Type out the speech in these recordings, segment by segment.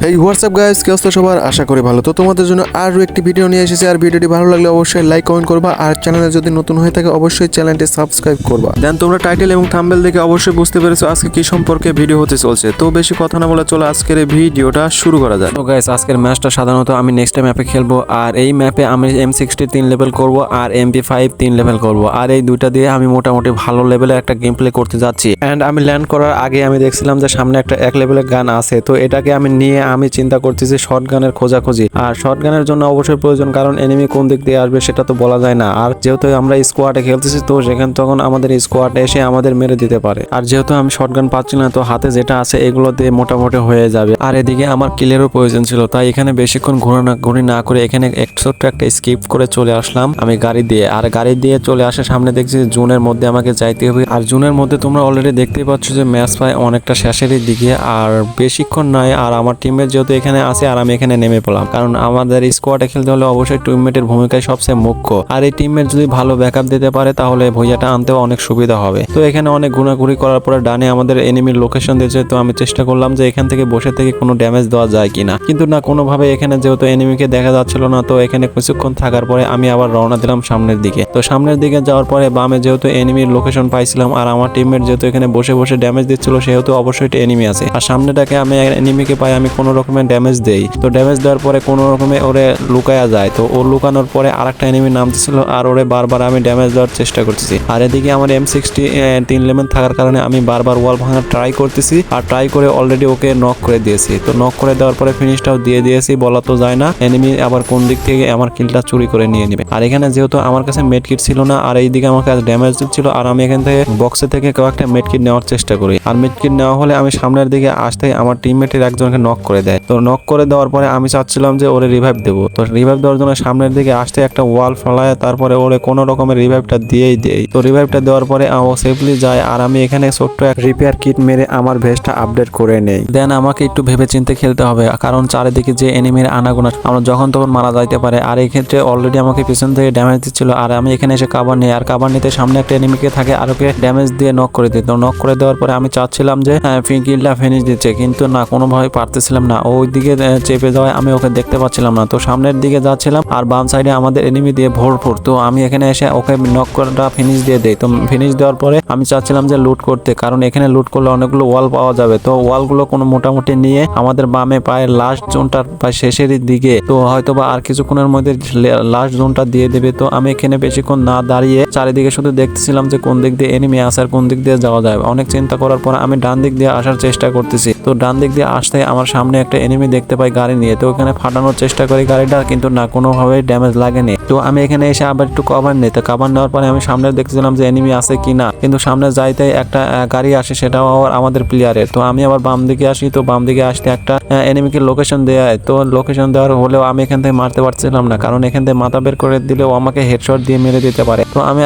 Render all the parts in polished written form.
হেই WhatsApp guys, কি অবস্থা সবার? আশা করি ভালো। তো তোমাদের জন্য আরও একটি ভিডিও নিয়ে এসেছি। আর ভিডিওটি ভালো লাগলে অবশ্যই লাইক কমেন্ট করবা, আর চ্যানেলে যদি নতুন হয়ে থাকে অবশ্যই চ্যানেলটি সাবস্ক্রাইব করবা। দেন তোমরা টাইটেল এবং থাম্বনেল দেখে অবশ্যই বুঝতে পেরেছো আজকে কি সম্পর্কে ভিডিও হতে চলছে। তো বেশি কথা না বলে চলো আজকের এই ভিডিওটা শুরু করা যায়। তো গাইস, আজকের ম্যাচটা সাধারণত আমি নেক্সট ম্যাপে খেলবো, আর এই ম্যাপে আমি M60 3 লেভেল করব আর MP5 3 লেভেল করব, আর এই দুইটা দিয়ে আমি মোটামুটি ভালো লেভেলের একটা গেম প্লে করতে যাচ্ছি। এন্ড আমি ল্যান্ড করার আগে আমি দেখছিলাম যে সামনে একটা 1 লেভেলের গান আছে, তো এটাকে আমি নিয়ে আমি চিন্তা করতেছি শর্ট গানের খোঁজাখুঁজি। আর শর্ট গানের জন্য অবশ্যই প্রয়োজন, কারণ এনিমি কোন দিক দিয়ে আসবে সেটা তো বলা যায় না। আর যেহেতু আমরা স্কোয়াডে খেলতেছি, তো সেখানে তখন আমাদের স্কোয়াড এসে আমাদের মেরে দিতে পারে। আর যেহেতু আমি শর্ট গান পাচ্ছি না, তো হাতে যেটা আছে এগুলো দিয়ে মোটামুটি হয়ে যাবে। আর এদিকে আমার কিলেরও প্রয়োজন ছিল, তাই এখানে বেশিক্ষণ ঘুরি না করে এখানে ছোট্ট একটা স্কিপ করে চলে আসলাম আমি গাড়ি দিয়ে। আর গাড়ি দিয়ে চলে আসে সামনে দেখছি জুনের মধ্যে আমাকে যাইতে হবে। আর জুনের মধ্যে তোমরা অলরেডি দেখতেই পাচ্ছ যে ম্যাচ প্রায় অনেকটা শেষের দিকে, আর বেশিক্ষণ নয়। আর আমার টিমমেট যেহেতু এখানে আছে আর আমি এখানে নেমে পড়লাম, কারণ আমাদের স্কোয়াডে খেলতে হলে অবশ্যই টিমমেটের ভূমিকায় সবচেয়ে মুখ্য। আর এই টিমমেট যদি ভালো ব্যাকআপ দিতে পারে তাহলে ভুইয়াটা আনতেও অনেক সুবিধা হবে। তো এখানে অনেক ঘোরাঘুরি করার পরে ডানে আমাদের এনিমির লোকেশন দিয়েছে, তো আমি চেষ্টা করলাম যে এখান থেকে বসে থেকে কোনো ড্যামেজ দেওয়া যায় কিনা, কিন্তু না, কোনোভাবে এখানে যেহেতু এনিমিকে দেখা যাচ্ছিল না, তো এখানে কিছুক্ষণ থাকার পরে আমি আবার রওনা দিলাম সামনের দিকে। তো সামনের দিকে যাওয়ার পরে বামে যেহেতু এনিমির লোকেশন পাইছিলাম, আর আমার টিমমেট যেহেতু এখানে বসে বসে ড্যামেজ দিচ্ছিল, সেহেতু অবশ্যই এনিমি আছে। আর সামনেটাকে আমি এনিমিকে পাই, আমি কোনো রকমের ড্যামেজ দেই। তো ড্যামেজ দেওয়ার পরে কোনো রকমে ওরে লুকায়া যায়, তো ও লুকানোর পরে আরেকটা এনিমি নামতেছিল, আর ওরে বারবার আমি ড্যামেজ দেওয়ার চেষ্টা করতেছি। আর এদিকে আমার M60 3 লেভেল থাকার কারণে আমি বারবার ওয়াল ভাঙার ট্রাই করতেছি, আর ট্রাই করে অলরেডি ওকে নক করে দিয়েছি। তো নক করে দেওয়ার পরে ফিনিশটাও দিয়ে দিয়েছি, বলা তো যায় না এনিমি আবার কোন দিক থেকে আমার কিলটা চুরি করে নিয়ে নেবে। আর এখানে যেহেতু আমার কাছে মেডকিট ছিল না, আর এইদিকে আমার কাছে ড্যামেজ ছিল, আর আমি এখান থেকে বক্সে থেকে কয়েকটা মেডকিট নেওয়ার চেষ্টা করি। আর মেডকিট নেওয়া হলে আমি সামনের দিকে আসতে আমার টিমমেটের একজনকে নক করে দেয়। তো নক করে দেওয়ার পরে আমি চাচ্ছিলাম যে ওরে রিভাইভ দেবো। তো রিভাইভ দেওয়ার জন্য সামনের দিকে আসতে একটা ওয়াল ফলায়, তারপরে ওরে কোনো রকমের রিভাইভটা দিয়েই দেই। তো রিভাইভটা দেওয়ার পরে ও সেফলি যায়, আর আমি এখানে ছোট্ট এক রিপেয়ার কিট মেরে আমার ভেস্টটা আপডেট করে নেই। দেন আমাকে একটু ভেবে চিন্তে খেলতে হবে, কারণ চারিদিকে যে এনিমির আনাগোনা আমরা যখন তখন মারা যাইতে পারে। আর এই ক্ষেত্রে অলরেডি আমাকে পিছন থেকে ড্যামেজ দিচ্ছিল, আর আমি এখানে এসে কাভার নেই। আর কাভার নিতে সামনে একটা এনিমিকে থাকে, আর ওকে ড্যামেজ দিয়ে নক করে দিই। তো নক করে দেওয়ার পরে আমি চাচ্ছিলাম যে কিলটা ফিনিশ দিচ্ছে, কিন্তু না, কোনোভাবে পারতেছিলাম না। ওই দিকে চেপে যাওয়ায় আমি ওকে দেখতে পাচ্ছিলাম না। তো সামনের দিকে যাচ্ছিলাম, আর বাম সাইডে আমাদের এনিমি দিয়ে ভরপুর। তো আমি এখানে এসে ওকে নক করাটা ফিনিশ দিয়ে দেই। তো ফিনিশ দেওয়ার পরে আমি চাচ্ছিলাম যে লুট করতে, কারণ এখানে লুট করলে অনেকগুলো ওয়াল পাওয়া যাবে। তো ওয়ালগুলো কোনো মোটামুটি নিয়ে আমাদের বামে পায় লাস্ট জোনটার প্রায় শেষের দিকে, তো হয়তো বা আর কিছুক্ষণের মধ্যে লাস্ট জোনটা দিয়ে দেবে। তো আমি এখানে বেশিক্ষণ না দাঁড়িয়ে চারিদিকে শুধু দেখতেছিলাম যে কোন দিক দিয়ে এনিমি আসে আর কোন দিক দিয়ে যাওয়া যায়। অনেক চিন্তা করার পর আমি ডান দিক দিয়ে আসার চেষ্টা করতেছি। তো ডান দিক দিয়ে আসতে আমার সামনে একটা এনিমি দেখতে পাই গাড়ি নিয়ে। তো ওখানে ফাটানোর চেষ্টা করি গাড়িটা, কিন্তু না, কোনোভাবেই ড্যামেজ লাগেনি। তো আমি এখানে এসে আবার একটু কভার নিই। তো কভার নেওয়ার পরে আমি সামনে দেখছিলাম যে এনিমি আছে কিনা, কিন্তু সামনে যাইতে একটা গাড়ি আসে, সেটাও আবার আমাদের প্লেয়ারের। তো আমি আবার বাম দিকে আসি। তো বাম দিকে আসতে একটা এনিমিকে লোকেশন দেয়। তো লোকেশন দেওয়ার হলেও আমি এখান থেকে মারতে পারছিলাম না, কারণ এখান থেকে মাথা বের করে দিলেও আমাকে হেডশট দিয়ে মেরে দিতে পারে। তো আমি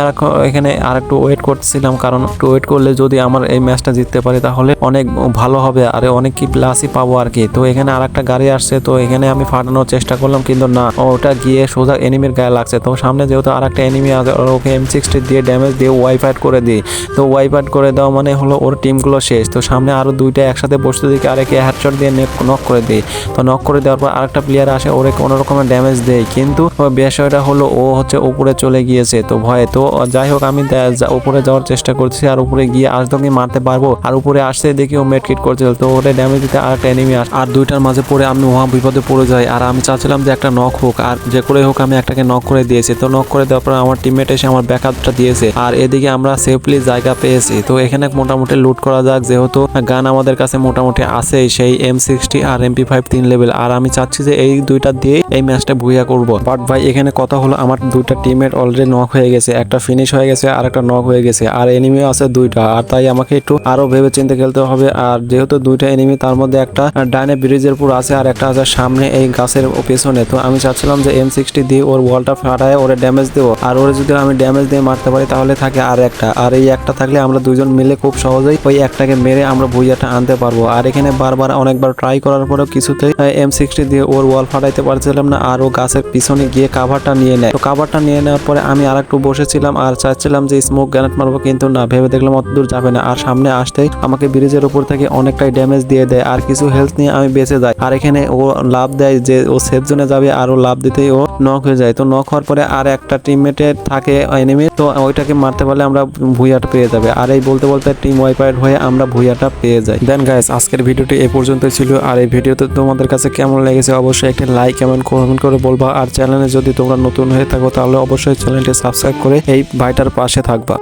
এখানে আর একটু ওয়েট করতেছিলাম, কারণ একটু ওয়েট করলে যদি আমার এই ম্যাচটা জিততে পারি তাহলে অনেক ভালো হবে, আর অনেক কি প্লাসই পাবো আর কি। তো এখানে আর একটা গাড়ি আসছে, তো এখানে আমি ফাটানোর চেষ্টা করলাম, কিন্তু না, ওটা গিয়ে সোজা এনিমির গায়ে লাগছে। তো সামনে যেহেতু আর একটা এনিমি আছে, ওকে M60 দিয়ে ড্যামেজ দিয়ে ওয়াইপ আউট করে দিই। তো ওয়াইপ আউট করে দেওয়া মানে হলো ওর টিমগুলো শেষ। তো সামনে আরো দুইটা একসাথে বসতে দিকে আরেকে হেডশট দিয়ে নক করে দিই। তো নক করে দেওয়ার পর আরেকটা প্লেয়ার আসে, ওরে কোনো রকমের ড্যামেজ দেয়, কিন্তু বিষয়টা হলো ও হচ্ছে উপরে চলে গিয়েছে তো ভয়ে। তো যাই হোক, আমি উপরে যাওয়ার চেষ্টা করছি, আর উপরে গিয়ে আসতো কি মারতে পারবো। আর উপরে আসতে দেখি ও মেডকিট করছিল, তো ওরে ড্যামেজ দিতে আরেকটা এনিমি আসে, আর দুইটার মাঝে পড়ে আমি মহা বিপদে পড়ে যাই। আর আমি চাচ্ছিলাম যে একটা নক হোক, আর যে করে হোক আমি একটাকে নক করে দিয়েছি। তো নক করে দেওয়ার পর আমার টিমমেট এসে আমার ব্যাকআপটা দিয়েছে, আর এদিকে আমরা সেফলি জায়গা পেয়েছি। তো এখানে মোটামুটি লুট করা যাক, যেহেতু গান আমাদের কাছে মোটামুটি আছে, সেই M60 আর MP5 3 লেভেল। আর আমি চাচ্ছি যে এই দুইটা দিয়ে এই ম্যাচটা ভুইয়া করবো। বাট ভাই, এখানে কথা হলো আমার দুইটা টিমমেট অলরেডি নক হয়ে গেছে, একটা ফিনিশ হয়ে গেছে আর একটা নক হয়ে গেছে, আর এনিমিও আছে দুইটা। আর তাই আমাকে একটু আরো ভেবে চিন্তে খেলতে হবে। আর যেহেতু দুইটা এনিমি, তার মধ্যে একটা ডাইনে ব্রিজের উপর আছে আর একটা আছে সামনে এই গাছের পেছনে। তো আমি চাচ্ছিলাম যে M60 দিয়ে ওর ওয়ালটা ফাটায় ওরে ড্যামেজ দেবো, আর ওরে যদি আমি ড্যামেজ দিয়ে মারতে পারি তাহলে থাকে আর একটা, আর এই একটা থাকলে আমরা দুইজন মিলে খুব সহজেই ওই একটাকে মেরে আমরা ভুইয়াটা আনতে পারবো। আর এখানে বারবার অনেকবার ট্রাই করার পরেও কিছুতেই M60 দিয়ে ওর ওয়াল ফাটাইতে পারছিলাম না, আর ও গাছের পিছনে গিয়ে কাভারটা নিয়ে নেয়। তো কাভারটা নিয়ে নেওয়ার পরে আমি আর একটু বসেছিলাম আর চাচ্ছিলাম যে স্মোক গ্রেনেড মারবো, কিন্তু না, ভেবে দেখলাম অত দূর যাবে না। আর সামনে আসতেই আমাকে ব্রিজের উপর থেকে অনেকটাই ড্যামেজ দিয়ে দেয়, আর কিছু হেলথ নিয়ে আমি বেঁচে যাই। আর এখানে ও লাভ দেয় যে ও সেফ জোনে যাবে, আর ও লাভ দিতেই ও নক হয়ে যায়। তো নক হওয়ার পরে আর একটা টিমমেটের থাকে এনিমি, তো ওইটাকে মারতে পারলে আমরা ভুইয়াটা পেয়ে যাবে। আর এই বলতে বলতে টিম ওয়াইপার হয়ে আমরা ভুইয়াটা পেয়ে যাই। দেন গাইস আজকের ভিডিওটি এই পর্যন্ত ছিল। আর এই ভিডিওতে তোমাদের কাছে কেমন লেগেছে অবশ্যই একটা লাইক কমেন্ট করে বলবা। আর চ্যানেলে যদি তোমরা নতুন হয়ে থাকো তাহলে অবশ্যই চ্যানেলটি সাবস্ক্রাইব করে এই ভাইটার পাশে থাকবা।